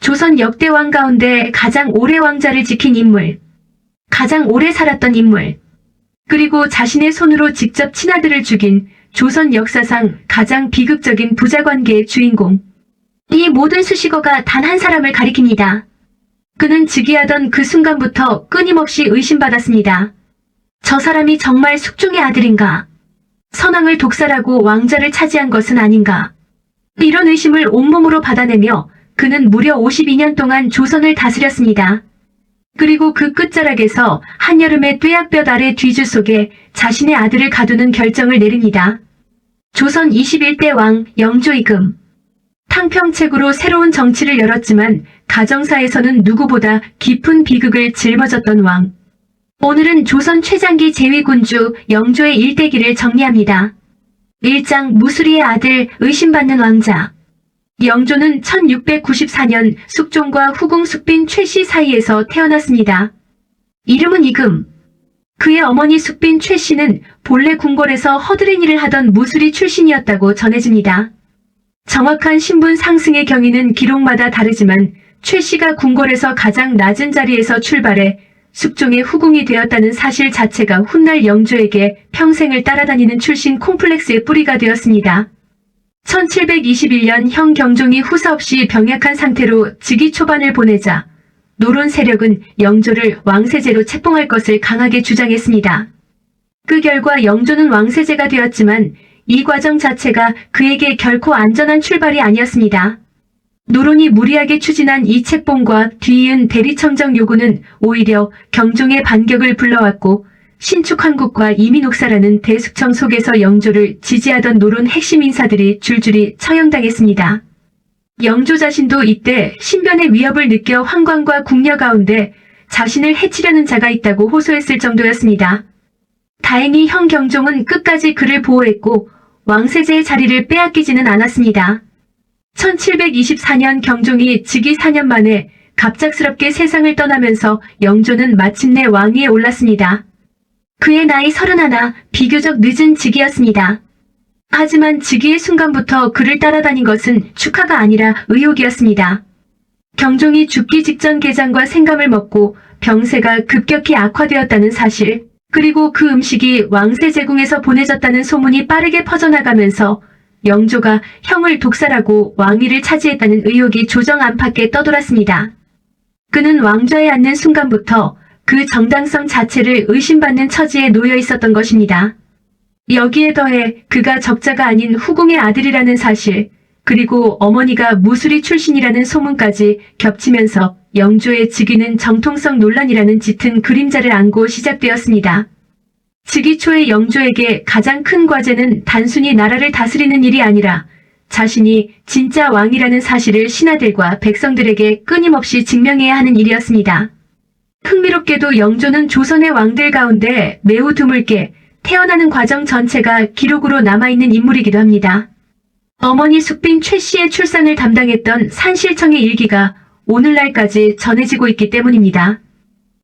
조선 역대왕 가운데 가장 오래 왕자를 지킨 인물, 가장 오래 살았던 인물, 그리고 자신의 손으로 직접 친아들을 죽인 조선 역사상 가장 비극적인 부자 관계의 주인공. 이 모든 수식어가 단 한 사람을 가리킵니다. 그는 즉위하던 그 순간부터 끊임없이 의심받았습니다. 저 사람이 정말 숙종의 아들인가? 선왕을 독살하고 왕자를 차지한 것은 아닌가? 이런 의심을 온몸으로 받아내며 그는 무려 52년 동안 조선을 다스렸습니다. 그리고 그 끝자락에서 한여름의 뙤약볕 아래 뒤주 속에 자신의 아들을 가두는 결정을 내립니다. 조선 21대 왕 영조이금. 탕평책으로 새로운 정치를 열었지만 가정사에서는 누구보다 깊은 비극을 짊어졌던 왕. 오늘은 조선 최장기 제위군주 영조의 일대기를 정리합니다. 1장 무수리의 아들 의심받는 왕자. 영조는 1694년 숙종과 후궁 숙빈 최씨 사이에서 태어났습니다. 이름은 이금. 그의 어머니 숙빈 최씨는 본래 궁궐에서 허드렛 일을 하던 무수리 출신이었다고 전해집니다. 정확한 신분 상승의 경위는 기록마다 다르지만 최씨가 궁궐에서 가장 낮은 자리에서 출발해 숙종의 후궁이 되었다는 사실 자체가 훗날 영조에게 평생을 따라다니는 출신 콤플렉스의 뿌리가 되었습니다. 1721년 형 경종이 후사 없이 병약한 상태로 즉위 초반을 보내자 노론 세력은 영조를 왕세제로 책봉할 것을 강하게 주장했습니다. 그 결과 영조는 왕세제가 되었지만 이 과정 자체가 그에게 결코 안전한 출발이 아니었습니다. 노론이 무리하게 추진한 이 책봉과 뒤이은 대리청정 요구는 오히려 경종의 반격을 불러왔고 신축한국과 이민옥사라는 대숙청 속에서 영조를 지지하던 노론 핵심 인사들이 줄줄이 처형당했습니다. 영조 자신도 이때 신변의 위협을 느껴 황관과 궁녀 가운데 자신을 해치려는 자가 있다고 호소했을 정도였습니다. 다행히 형 경종은 끝까지 그를 보호했고 왕세제의 자리를 빼앗기지는 않았습니다. 1724년 경종이 즉위 4년 만에 갑작스럽게 세상을 떠나면서 영조는 마침내 왕위에 올랐습니다. 그의 나이 31, 비교적 늦은 즉위였습니다. 하지만 즉위의 순간부터 그를 따라다닌 것은 축하가 아니라 의혹이었습니다. 경종이 죽기 직전 게장과 생감을 먹고 병세가 급격히 악화되었다는 사실, 그리고 그 음식이 왕세제궁에서 보내졌다는 소문이 빠르게 퍼져나가면서 영조가 형을 독살하고 왕위를 차지했다는 의혹이 조정 안팎에 떠돌았습니다. 그는 왕좌에 앉는 순간부터 그 정당성 자체를 의심받는 처지에 놓여 있었던 것입니다. 여기에 더해 그가 적자가 아닌 후궁의 아들이라는 사실, 그리고 어머니가 무수리 출신이라는 소문까지 겹치면서 영조의 즉위는 정통성 논란이라는 짙은 그림자를 안고 시작되었습니다. 즉위 초의 영조에게 가장 큰 과제는 단순히 나라를 다스리는 일이 아니라 자신이 진짜 왕이라는 사실을 신하들과 백성들에게 끊임없이 증명해야 하는 일이었습니다. 흥미롭게도 영조는 조선의 왕들 가운데 매우 드물게 태어나는 과정 전체가 기록으로 남아있는 인물이기도 합니다. 어머니 숙빈 최씨의 출산을 담당했던 산실청의 일기가 오늘날까지 전해지고 있기 때문입니다.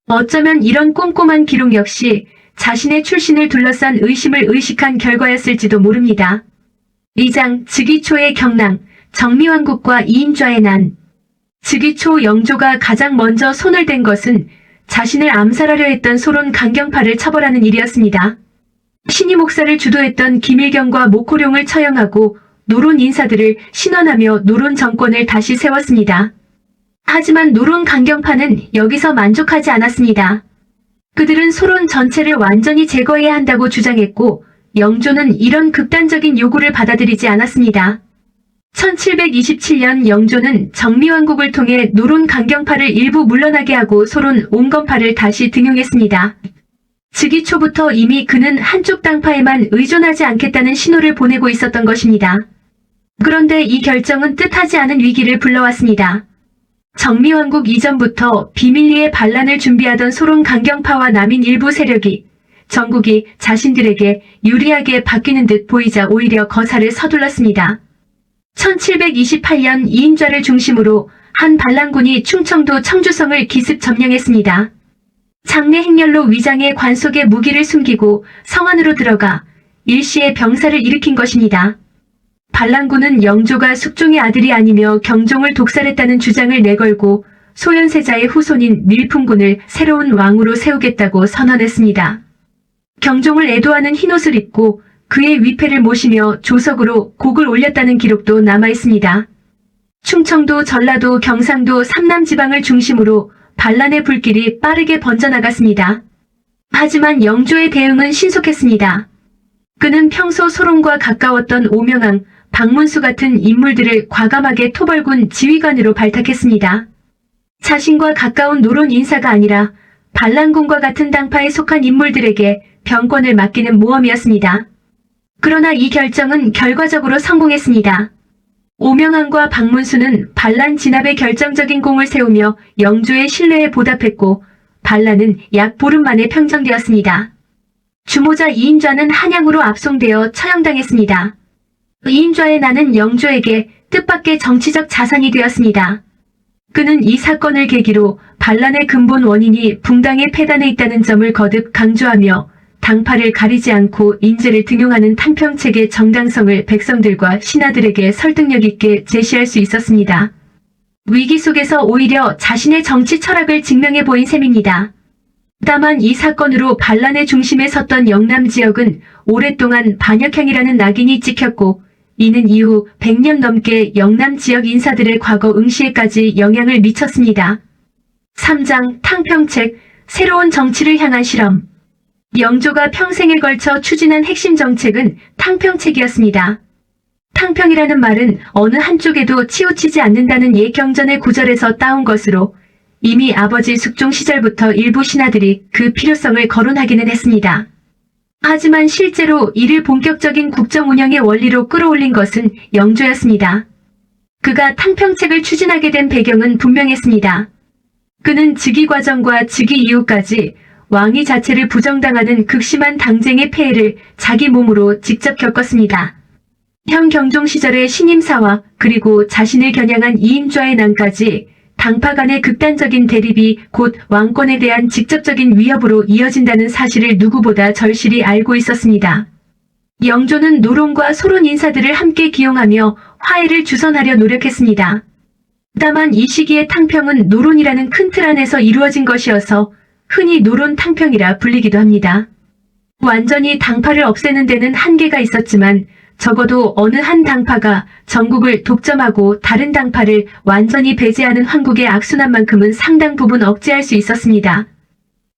어쩌면 이런 꼼꼼한 기록 역시 자신의 출신을 둘러싼 의심을 의식한 결과였을지도 모릅니다. 2장 즉위 초의 경랑, 정미왕국과 이인좌의 난. 즉위 초 영조가 가장 먼저 손을 댄 것은 자신을 암살하려 했던 소론 강경파를 처벌하는 일이었습니다. 신임 목사를 주도했던 김일경과 모코룡을 처형하고 노론 인사들을 신원하며 노론 정권을 다시 세웠습니다. 하지만 노론 강경파는 여기서 만족하지 않았습니다. 그들은 소론 전체를 완전히 제거해야 한다고 주장했고 영조는 이런 극단적인 요구를 받아들이지 않았습니다. 1727년 영조는 정미왕국을 통해 노론 강경파를 일부 물러나게 하고 소론 온건파를 다시 등용했습니다. 즉위 초부터 이미 그는 한쪽 당파에만 의존하지 않겠다는 신호를 보내고 있었던 것입니다. 그런데 이 결정은 뜻하지 않은 위기를 불러왔습니다. 정미왕국 이전부터 비밀리에 반란을 준비하던 소론 강경파와 남인 일부 세력이 전국이 자신들에게 유리하게 바뀌는 듯 보이자 오히려 거사를 서둘렀습니다. 1728년 이인좌를 중심으로 한 반란군이 충청도 청주성을 기습 점령했습니다. 장래 행렬로 위장의 관 속에 무기를 숨기고 성 안으로 들어가 일시에 병사를 일으킨 것입니다. 반란군은 영조가 숙종의 아들이 아니며 경종을 독살했다는 주장을 내걸고 소현세자의 후손인 밀풍군을 새로운 왕으로 세우겠다고 선언했습니다. 경종을 애도하는 흰옷을 입고 그의 위패를 모시며 조석으로 곡을 올렸다는 기록도 남아있습니다. 충청도, 전라도, 경상도, 삼남지방을 중심으로 반란의 불길이 빠르게 번져나갔습니다. 하지만 영조의 대응은 신속했습니다. 그는 평소 소론과 가까웠던 오명왕, 박문수 같은 인물들을 과감하게 토벌군 지휘관으로 발탁했습니다. 자신과 가까운 노론 인사가 아니라 반란군과 같은 당파에 속한 인물들에게 병권을 맡기는 모험이었습니다. 그러나 이 결정은 결과적으로 성공했습니다. 오명왕과 박문수는 반란 진압에 결정적인 공을 세우며 영조의 신뢰에 보답했고 반란은 약 보름 만에 평정되었습니다. 주모자 이인좌는 한양으로 압송되어 처형당했습니다. 이인좌의 난은 영조에게 뜻밖의 정치적 자산이 되었습니다. 그는 이 사건을 계기로 반란의 근본 원인이 붕당의 폐단에 있다는 점을 거듭 강조하며 당파를 가리지 않고 인재를 등용하는 탕평책의 정당성을 백성들과 신하들에게 설득력 있게 제시할 수 있었습니다. 위기 속에서 오히려 자신의 정치 철학을 증명해 보인 셈입니다. 다만 이 사건으로 반란의 중심에 섰던 영남 지역은 오랫동안 반역행이라는 낙인이 찍혔고 이는 이후 100년 넘게 영남 지역 인사들의 과거 응시에까지 영향을 미쳤습니다. 3장 탕평책, 새로운 정치를 향한 실험. 영조가 평생에 걸쳐 추진한 핵심 정책은 탕평책이었습니다. 탕평이라는 말은 어느 한쪽에도 치우치지 않는다는 예경전의 구절에서 따온 것으로 이미 아버지 숙종 시절부터 일부 신하들이 그 필요성을 거론하기는 했습니다. 하지만 실제로 이를 본격적인 국정 운영의 원리로 끌어올린 것은 영조였습니다. 그가 탕평책을 추진하게 된 배경은 분명했습니다. 그는 즉위 과정과 즉위 이후까지 왕위 자체를 부정당하는 극심한 당쟁의 폐해를 자기 몸으로 직접 겪었습니다. 형 경종 시절의 신임사와 그리고 자신을 겨냥한 이인좌의 난까지 당파 간의 극단적인 대립이 곧 왕권에 대한 직접적인 위협으로 이어진다는 사실을 누구보다 절실히 알고 있었습니다. 영조는 노론과 소론 인사들을 함께 기용하며 화해를 주선하려 노력했습니다. 다만 이 시기의 탕평은 노론이라는 큰 틀 안에서 이루어진 것이어서 흔히 노론 탕평이라 불리기도 합니다. 완전히 당파를 없애는 데는 한계가 있었지만 적어도 어느 한 당파가 전국을 독점하고 다른 당파를 완전히 배제하는 황국의 악순환만큼은 상당 부분 억제할 수 있었습니다.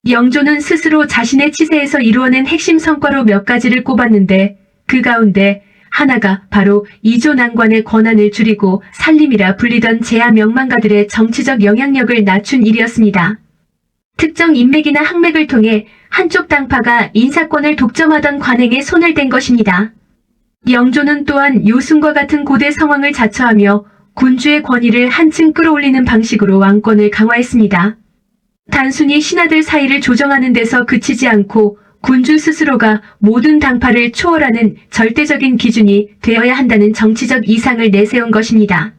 영조는 스스로 자신의 치세에서 이루어낸 핵심 성과로 몇 가지를 꼽았는데 그 가운데 하나가 바로 이조 난관의 권한을 줄이고 살림이라 불리던 제야 명망가들의 정치적 영향력을 낮춘 일이었습니다. 특정 인맥이나 항맥을 통해 한쪽 당파가 인사권을 독점하던 관행에 손을 댄 것입니다. 영조는 또한 요순과 같은 고대 성왕을 자처하며 군주의 권위를 한층 끌어올리는 방식으로 왕권을 강화했습니다. 단순히 신하들 사이를 조정하는 데서 그치지 않고 군주 스스로가 모든 당파를 초월하는 절대적인 기준이 되어야 한다는 정치적 이상을 내세운 것입니다.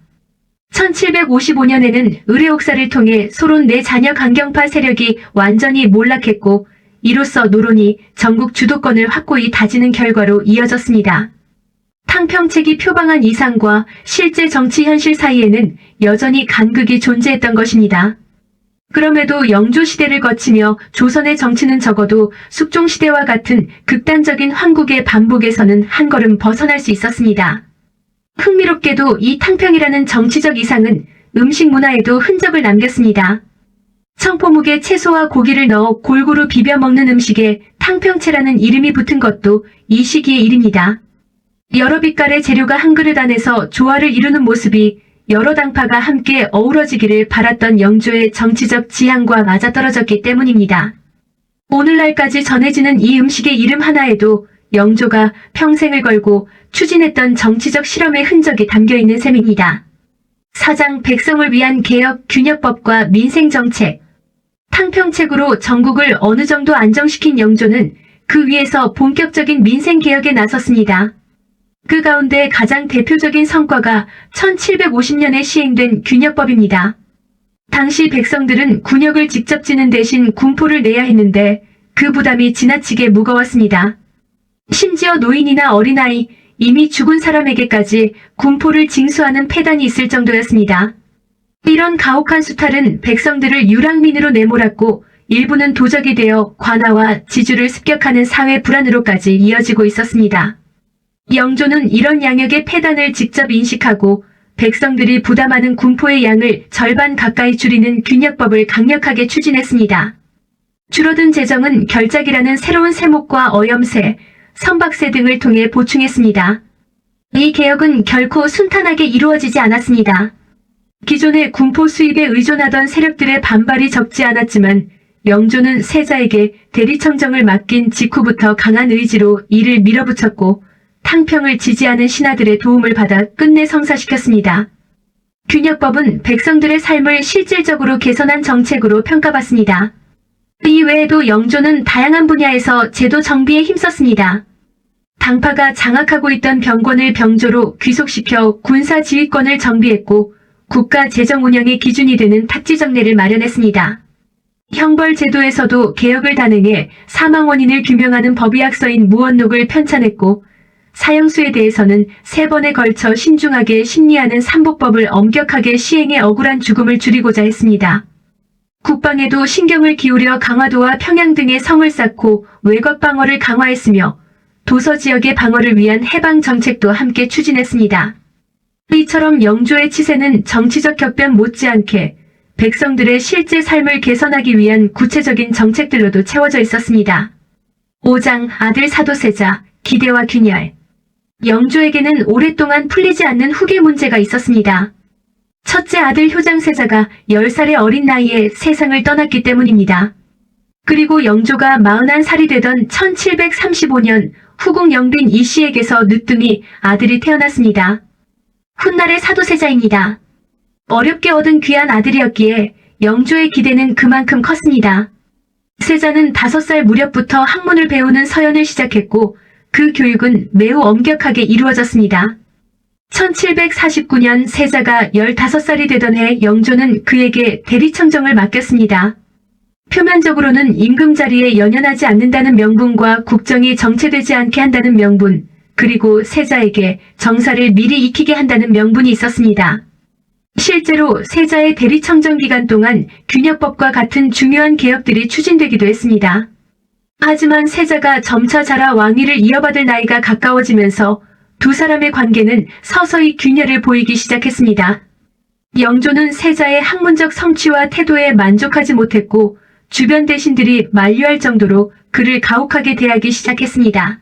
1755년에는 의뢰옥사를 통해 소론 내 자녀 강경파 세력이 완전히 몰락했고 이로써 노론이 전국 주도권을 확고히 다지는 결과로 이어졌습니다. 탕평책이 표방한 이상과 실제 정치 현실 사이에는 여전히 간극이 존재했던 것입니다. 그럼에도 영조 시대를 거치며 조선의 정치는 적어도 숙종 시대와 같은 극단적인 황국의 반복에서는 한 걸음 벗어날 수 있었습니다. 흥미롭게도 이 탕평이라는 정치적 이상은 음식 문화에도 흔적을 남겼습니다. 청포묵에 채소와 고기를 넣어 골고루 비벼 먹는 음식에 탕평채라는 이름이 붙은 것도 이 시기의 일입니다. 여러 빛깔의 재료가 한 그릇 안에서 조화를 이루는 모습이 여러 당파가 함께 어우러지기를 바랐던 영조의 정치적 지향과 맞아떨어졌기 때문입니다. 오늘날까지 전해지는 이 음식의 이름 하나에도 영조가 평생을 걸고 추진했던 정치적 실험의 흔적이 담겨있는 셈입니다. 4장 백성을 위한 개혁, 균역법과 민생정책. 탕평책으로 전국을 어느 정도 안정시킨 영조는 그 위에서 본격적인 민생개혁에 나섰습니다. 그 가운데 가장 대표적인 성과가 1750년에 시행된 균역법입니다. 당시 백성들은 군역을 직접 지는 대신 군포를 내야 했는데 그 부담이 지나치게 무거웠습니다. 심지어 노인이나 어린아이, 이미 죽은 사람에게까지 군포를 징수하는 폐단이 있을 정도였습니다. 이런 가혹한 수탈은 백성들을 유랑민으로 내몰았고 일부는 도적이 되어 관아와 지주를 습격하는 사회 불안으로까지 이어지고 있었습니다. 영조는 이런 양역의 폐단을 직접 인식하고 백성들이 부담하는 군포의 양을 절반 가까이 줄이는 균역법을 강력하게 추진했습니다. 줄어든 재정은 결작이라는 새로운 세목과 어염세, 선박세 등을 통해 보충했습니다. 이 개혁은 결코 순탄하게 이루어지지 않았습니다. 기존의 군포 수입에 의존하던 세력들의 반발이 적지 않았지만 영조는 세자에게 대리청정을 맡긴 직후부터 강한 의지로 이를 밀어붙였고 탕평을 지지하는 신하들의 도움을 받아 끝내 성사시켰습니다. 균역법은 백성들의 삶을 실질적으로 개선한 정책으로 평가받습니다. 이 외에도 영조는 다양한 분야에서 제도 정비에 힘썼습니다. 당파가 장악하고 있던 병권을 병조로 귀속시켜 군사 지휘권을 정비했고 국가 재정 운영의 기준이 되는 탁지정례를 마련했습니다. 형벌 제도에서도 개혁을 단행해 사망 원인을 규명하는 법의학서인 무언록을 편찬했고 사형수에 대해서는 3번에 걸쳐 신중하게 심리하는 삼복법을 엄격하게 시행해 억울한 죽음을 줄이고자 했습니다. 국방에도 신경을 기울여 강화도와 평양 등의 성을 쌓고 외곽 방어를 강화했으며 도서 지역의 방어를 위한 해방 정책도 함께 추진했습니다. 이처럼 영조의 치세는 정치적 격변 못지않게 백성들의 실제 삶을 개선하기 위한 구체적인 정책들로도 채워져 있었습니다. 5장 아들 사도세자, 기대와 균열. 영조에게는 오랫동안 풀리지 않는 후계 문제가 있었습니다. 첫째 아들 효장세자가 10살의 어린 나이에 세상을 떠났기 때문입니다. 그리고 영조가 41살이 되던 1735년 후궁 영빈 이씨에게서 늦둥이 아들이 태어났습니다. 훗날의 사도세자입니다. 어렵게 얻은 귀한 아들이었기에 영조의 기대는 그만큼 컸습니다. 세자는 5살 무렵부터 학문을 배우는 서연을 시작했고 그 교육은 매우 엄격하게 이루어졌습니다. 1749년 세자가 15살이 되던 해 영조는 그에게 대리청정을 맡겼습니다. 표면적으로는 임금 자리에 연연하지 않는다는 명분과 국정이 정체되지 않게 한다는 명분, 그리고 세자에게 정사를 미리 익히게 한다는 명분이 있었습니다. 실제로 세자의 대리청정 기간 동안 균역법과 같은 중요한 개혁들이 추진되기도 했습니다. 하지만 세자가 점차 자라 왕위를 이어받을 나이가 가까워지면서 두 사람의 관계는 서서히 균열을 보이기 시작했습니다. 영조는 세자의 학문적 성취와 태도에 만족하지 못했고 주변 대신들이 만류할 정도로 그를 가혹하게 대하기 시작했습니다.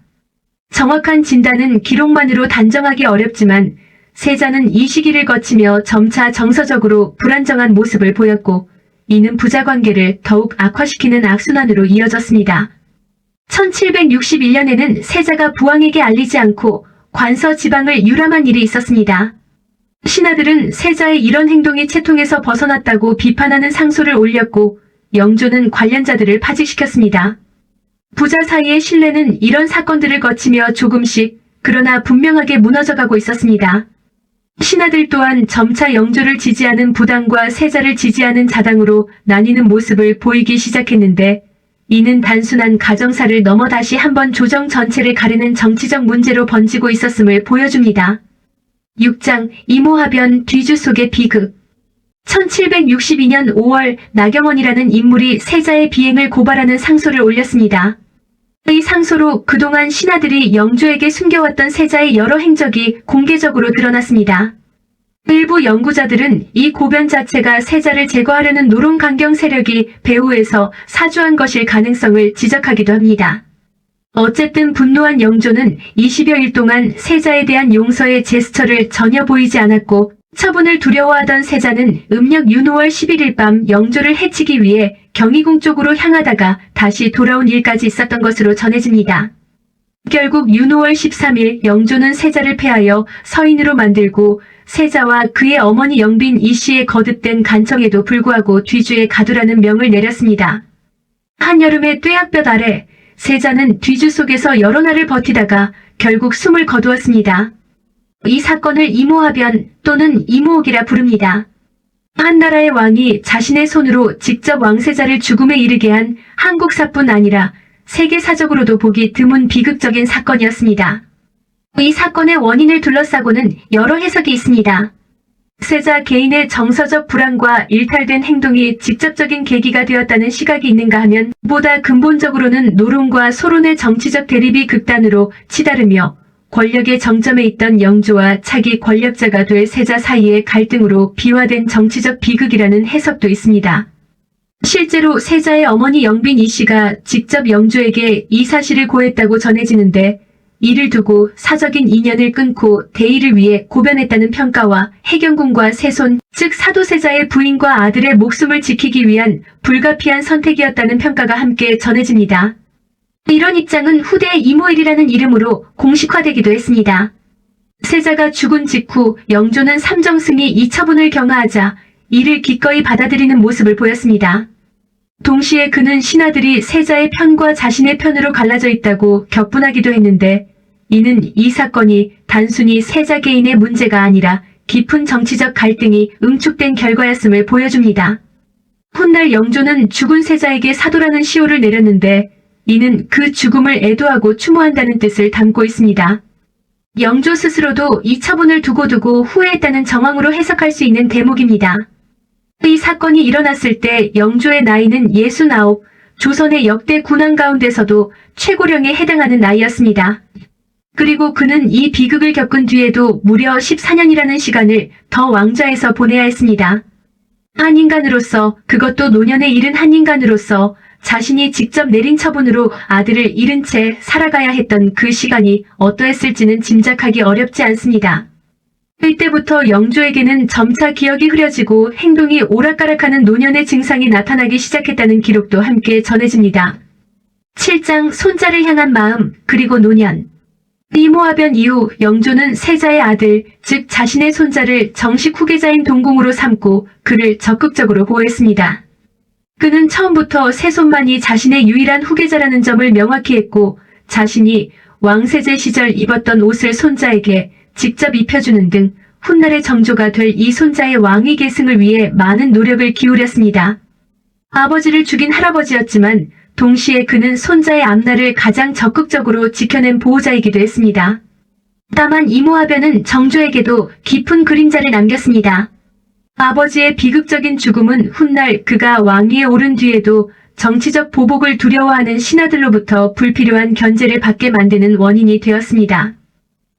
정확한 진단은 기록만으로 단정하기 어렵지만 세자는 이 시기를 거치며 점차 정서적으로 불안정한 모습을 보였고 이는 부자관계를 더욱 악화시키는 악순환으로 이어졌습니다. 1761년에는 세자가 부왕에게 알리지 않고 관서 지방을 유람한 일이 있었습니다. 신하들은 세자의 이런 행동이 채통에서 벗어났다고 비판하는 상소를 올렸고 영조는 관련자들을 파직시켰습니다. 부자 사이의 신뢰는 이런 사건들을 거치며 조금씩 그러나 분명하게 무너져가고 있었습니다. 신하들 또한 점차 영조를 지지하는 부당과 세자를 지지하는 자당으로 나뉘는 모습을 보이기 시작했는데 이는 단순한 가정사를 넘어 다시 한번 조정 전체를 가르는 정치적 문제로 번지고 있었음을 보여줍니다. 6장 이모하변 뒤주 속의 비극. 1762년 5월 나경원이라는 인물이 세자의 비행을 고발하는 상소를 올렸습니다. 이 상소로 그동안 신하들이 영조에게 숨겨왔던 세자의 여러 행적이 공개적으로 드러났습니다. 일부 연구자들은 이 고변 자체가 세자를 제거하려는 노론강경 세력이 배후에서 사주한 것일 가능성을 지적하기도 합니다. 어쨌든 분노한 영조는 20여일 동안 세자에 대한 용서의 제스처를 전혀 보이지 않았고 처분을 두려워하던 세자는 음력 윤 5월 11일 밤 영조를 해치기 위해 경희궁 쪽으로 향하다가 다시 돌아온 일까지 있었던 것으로 전해집니다. 결국 윤 5월 13일 영조는 세자를 패하여 서인으로 만들고 세자와 그의 어머니 영빈 이씨의 거듭된 간청에도 불구하고 뒤주에 가두라는 명을 내렸습니다. 한여름의 뙤약볕 아래 세자는 뒤주 속에서 여러 날을 버티다가 결국 숨을 거두었습니다. 이 사건을 이모하변 또는 이모옥이라 부릅니다. 한 나라의 왕이 자신의 손으로 직접 왕세자를 죽음에 이르게 한 한국사뿐 아니라 세계사적으로도 보기 드문 비극적인 사건이었습니다. 이 사건의 원인을 둘러싸고는 여러 해석이 있습니다. 세자 개인의 정서적 불안과 일탈된 행동이 직접적인 계기가 되었다는 시각이 있는가 하면 보다 근본적으로는 노론과 소론의 정치적 대립이 극단으로 치달으며 권력의 정점에 있던 영조와 차기 권력자가 될 세자 사이의 갈등으로 비화된 정치적 비극이라는 해석도 있습니다. 실제로 세자의 어머니 영빈 이 씨가 직접 영조에게 이 사실을 고했다고 전해지는데 이를 두고 사적인 인연을 끊고 대의를 위해 고변했다는 평가와 해경궁과 세손, 즉 사도세자의 부인과 아들의 목숨을 지키기 위한 불가피한 선택이었다는 평가가 함께 전해집니다. 이런 입장은 후대 이모일이라는 이름으로 공식화되기도 했습니다. 세자가 죽은 직후 영조는 삼정승이 이 처분을 경하하자 이를 기꺼이 받아들이는 모습을 보였습니다. 동시에 그는 신하들이 세자의 편과 자신의 편으로 갈라져 있다고 격분하기도 했는데 이는 이 사건이 단순히 세자 개인의 문제가 아니라 깊은 정치적 갈등이 응축된 결과였음을 보여줍니다. 훗날 영조는 죽은 세자에게 사도라는 시호를 내렸는데 이는 그 죽음을 애도하고 추모한다는 뜻을 담고 있습니다. 영조 스스로도 이 처분을 두고두고 후회했다는 정황으로 해석할 수 있는 대목입니다. 이 사건이 일어났을 때 영조의 나이는 69, 조선의 역대 군왕 가운데서도 최고령에 해당하는 나이였습니다. 그리고 그는 이 비극을 겪은 뒤에도 무려 14년이라는 시간을 더 왕좌에서 보내야 했습니다. 한 인간으로서, 그것도 노년에 이른 한 인간으로서 자신이 직접 내린 처분으로 아들을 잃은 채 살아가야 했던 그 시간이 어떠했을지는 짐작하기 어렵지 않습니다. 이때부터 영조에게는 점차 기억이 흐려지고 행동이 오락가락하는 노년의 증상이 나타나기 시작했다는 기록도 함께 전해집니다. 7장 손자를 향한 마음, 그리고 노년. 이모화변 이후 영조는 세자의 아들, 즉 자신의 손자를 정식 후계자인 동궁으로 삼고 그를 적극적으로 보호했습니다. 그는 처음부터 세손만이 자신의 유일한 후계자라는 점을 명확히 했고 자신이 왕세제 시절 입었던 옷을 손자에게 직접 입혀주는 등 훗날의 정조가 될 이 손자의 왕위 계승을 위해 많은 노력을 기울였습니다. 아버지를 죽인 할아버지였지만 동시에 그는 손자의 앞날을 가장 적극적으로 지켜낸 보호자이기도 했습니다. 다만 이모화변은 정조에게도 깊은 그림자를 남겼습니다. 아버지의 비극적인 죽음은 훗날 그가 왕위에 오른 뒤에도 정치적 보복을 두려워하는 신하들로부터 불필요한 견제를 받게 만드는 원인이 되었습니다.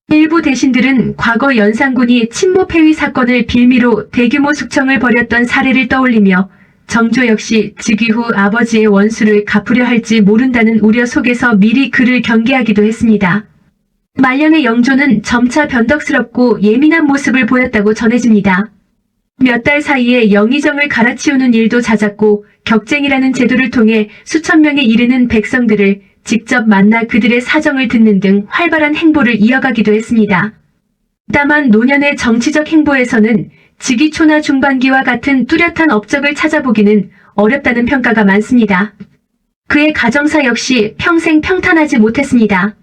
일부 대신들은 과거 연산군이 친모 폐위 사건을 빌미로 대규모 숙청을 벌였던 사례를 떠올리며 정조 역시 즉위 후 아버지의 원수를 갚으려 할지 모른다는 우려 속에서 미리 그를 경계하기도 했습니다. 말년의 영조는 점차 변덕스럽고 예민한 모습을 보였다고 전해집니다. 몇 달 사이에 영의정을 갈아치우는 일도 잦았고 격쟁이라는 제도를 통해 수천 명에 이르는 백성들을 직접 만나 그들의 사정을 듣는 등 활발한 행보를 이어가기도 했습니다. 다만 노년의 정치적 행보에서는 즉위초나 중반기와 같은 뚜렷한 업적을 찾아보기는 어렵다는 평가가 많습니다. 그의 가정사 역시 평생 평탄하지 못했습니다.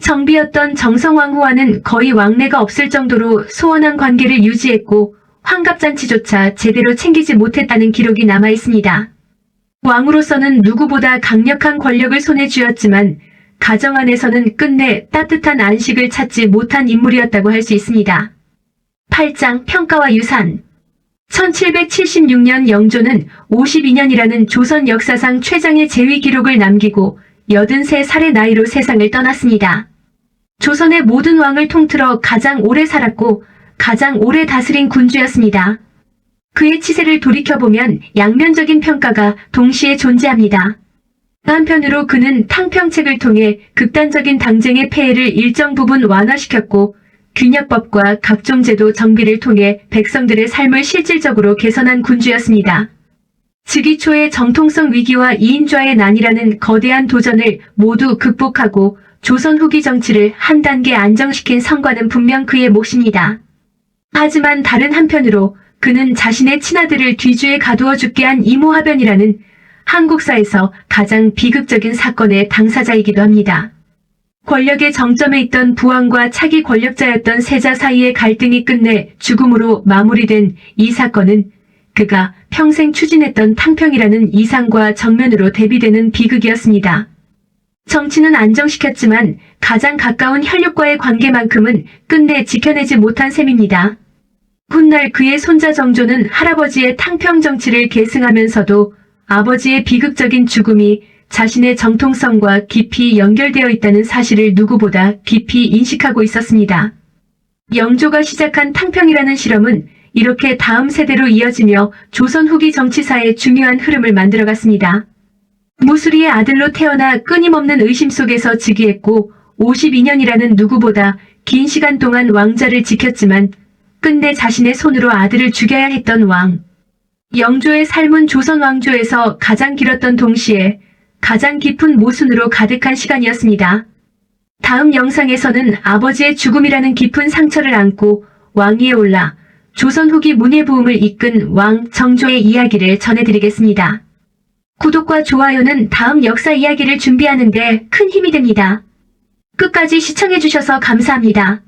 정비였던 정성왕후와는 거의 왕래가 없을 정도로 소원한 관계를 유지했고 환갑잔치조차 제대로 챙기지 못했다는 기록이 남아있습니다. 왕으로서는 누구보다 강력한 권력을 손에 쥐었지만 가정 안에서는 끝내 따뜻한 안식을 찾지 못한 인물이었다고 할 수 있습니다. 8장 평가와 유산. 1776년 영조는 52년이라는 조선 역사상 최장의 재위 기록을 남기고 83살의 나이로 세상을 떠났습니다. 조선의 모든 왕을 통틀어 가장 오래 살았고 가장 오래 다스린 군주였습니다. 그의 치세를 돌이켜보면 양면적인 평가가 동시에 존재합니다. 한편으로 그는 탕평책을 통해 극단적인 당쟁의 폐해를 일정 부분 완화시켰고 균역법과 각종 제도 정비를 통해 백성들의 삶을 실질적으로 개선한 군주였습니다. 즉위 초의 정통성 위기와 이인좌의 난이라는 거대한 도전을 모두 극복하고 조선 후기 정치를 한 단계 안정시킨 성과는 분명 그의 몫입니다. 하지만 다른 한편으로 그는 자신의 친아들을 뒤주에 가두어 죽게 한 이모화변이라는 한국사에서 가장 비극적인 사건의 당사자이기도 합니다. 권력의 정점에 있던 부왕과 차기 권력자였던 세자 사이의 갈등이 끝내 죽음으로 마무리된 이 사건은 그가 평생 추진했던 탕평이라는 이상과 정면으로 대비되는 비극이었습니다. 정치는 안정시켰지만 가장 가까운 혈육과의 관계만큼은 끝내 지켜내지 못한 셈입니다. 훗날 그의 손자 정조는 할아버지의 탕평 정치를 계승하면서도 아버지의 비극적인 죽음이 자신의 정통성과 깊이 연결되어 있다는 사실을 누구보다 깊이 인식하고 있었습니다. 영조가 시작한 탕평이라는 실험은 이렇게 다음 세대로 이어지며 조선 후기 정치사의 중요한 흐름을 만들어갔습니다. 무수리의 아들로 태어나 끊임없는 의심 속에서 즉위했고 52년이라는 누구보다 긴 시간 동안 왕자를 지켰지만 끝내 자신의 손으로 아들을 죽여야 했던 왕. 영조의 삶은 조선 왕조에서 가장 길었던 동시에 가장 깊은 모순으로 가득한 시간이었습니다. 다음 영상에서는 아버지의 죽음이라는 깊은 상처를 안고 왕위에 올라 조선 후기 문예부흥을 이끈 왕 정조의 이야기를 전해드리겠습니다. 구독과 좋아요는 다음 역사 이야기를 준비하는 데 큰 힘이 됩니다. 끝까지 시청해주셔서 감사합니다.